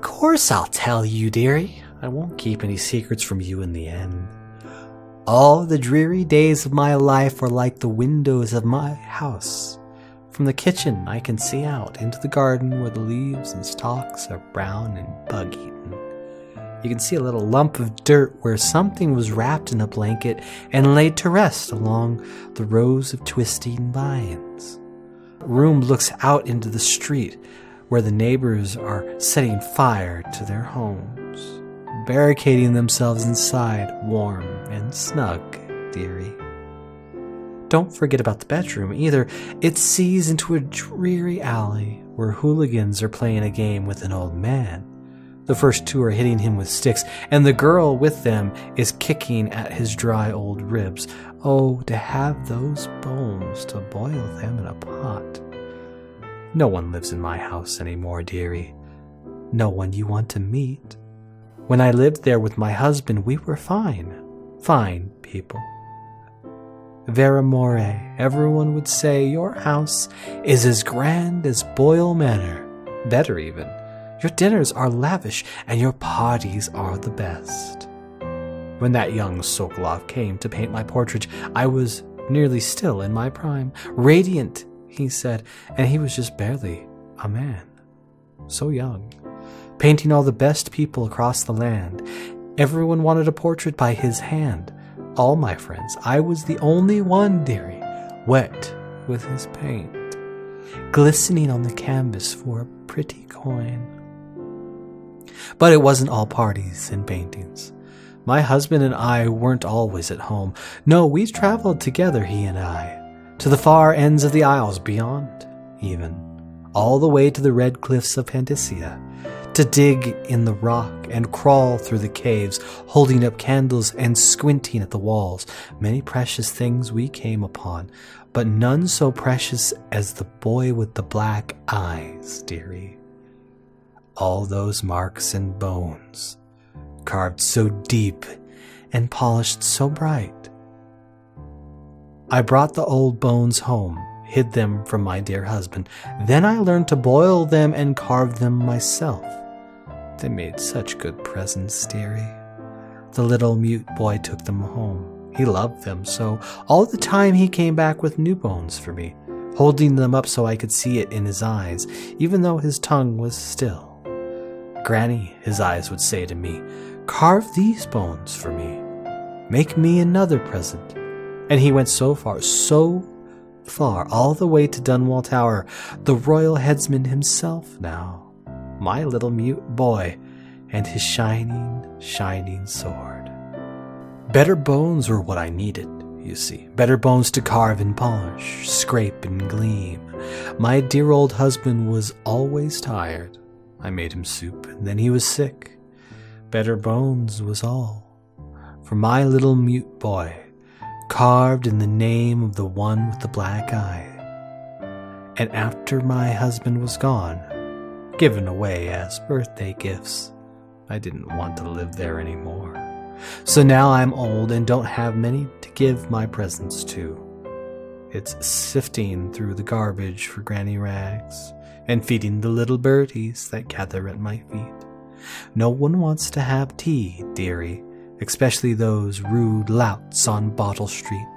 course I'll tell you, dearie. I won't keep any secrets from you in the end. All the dreary days of my life are like the windows of my house. From the kitchen I can see out into the garden where the leaves and stalks are brown and bug-eaten. You can see a little lump of dirt where something was wrapped in a blanket and laid to rest along the rows of twisting vines. The room looks out into the street where the neighbors are setting fire to their homes, barricading themselves inside, warm and snug, dearie. Don't forget about the bedroom either. It sees into a dreary alley where hooligans are playing a game with an old man. The first two are hitting him with sticks, and the girl with them is kicking at his dry old ribs. Oh, to have those bones to boil them in a pot. No one lives in my house anymore, dearie. No one you want to meet. When I lived there with my husband, we were fine. Fine people. Vera More, everyone would say your house is as grand as Boyle Manor. Better even. Your dinners are lavish and your parties are the best. When that young Sokolov came to paint my portrait, I was nearly still in my prime. Radiant, he said, and he was just barely a man. So young. Painting all the best people across the land. Everyone wanted a portrait by his hand. All my friends. I was the only one, dearie, wet with his paint, glistening on the canvas for a pretty coin. But it wasn't all parties and paintings. My husband and I weren't always at home. No, we traveled together, he and I, to the far ends of the isles beyond, even, all the way to the red cliffs of Pandysia, to dig in the rock and crawl through the caves, holding up candles and squinting at the walls. Many precious things we came upon, but none so precious as the boy with the black eyes, dearie. All those marks and bones, carved so deep and polished so bright. I brought the old bones home, hid them from my dear husband. Then I learned to boil them and carve them myself. They made such good presents, dearie. The little mute boy took them home. He loved them so. All the time he came back with new bones for me, holding them up so I could see it in his eyes, even though his tongue was still. Granny, his eyes would say to me, carve these bones for me. Make me another present. And he went so far, all the way to Dunwall Tower, the royal headsman himself now, my little mute boy, and his shining, shining sword. Better bones were what I needed, you see. Better bones to carve and polish, scrape and gleam. My dear old husband was always tired. I made him soup, and then he was sick. Better bones was all. For my little mute boy, carved in the name of the one with the black eye. And after my husband was gone, given away as birthday gifts, I didn't want to live there anymore. So now I'm old and don't have many to give my presents to. It's sifting through the garbage for granny rags, and feeding the little birdies that gather at my feet. No one wants to have tea, dearie, especially those rude louts on Bottle Street.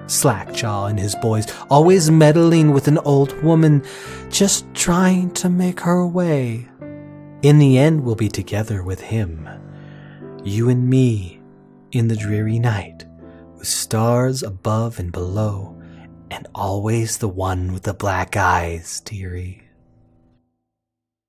Slackjaw and his boys, always meddling with an old woman, just trying to make her way. In the end, we'll be together with him, you and me, in the dreary night, with stars above and below, and always the one with the black eyes, dearie.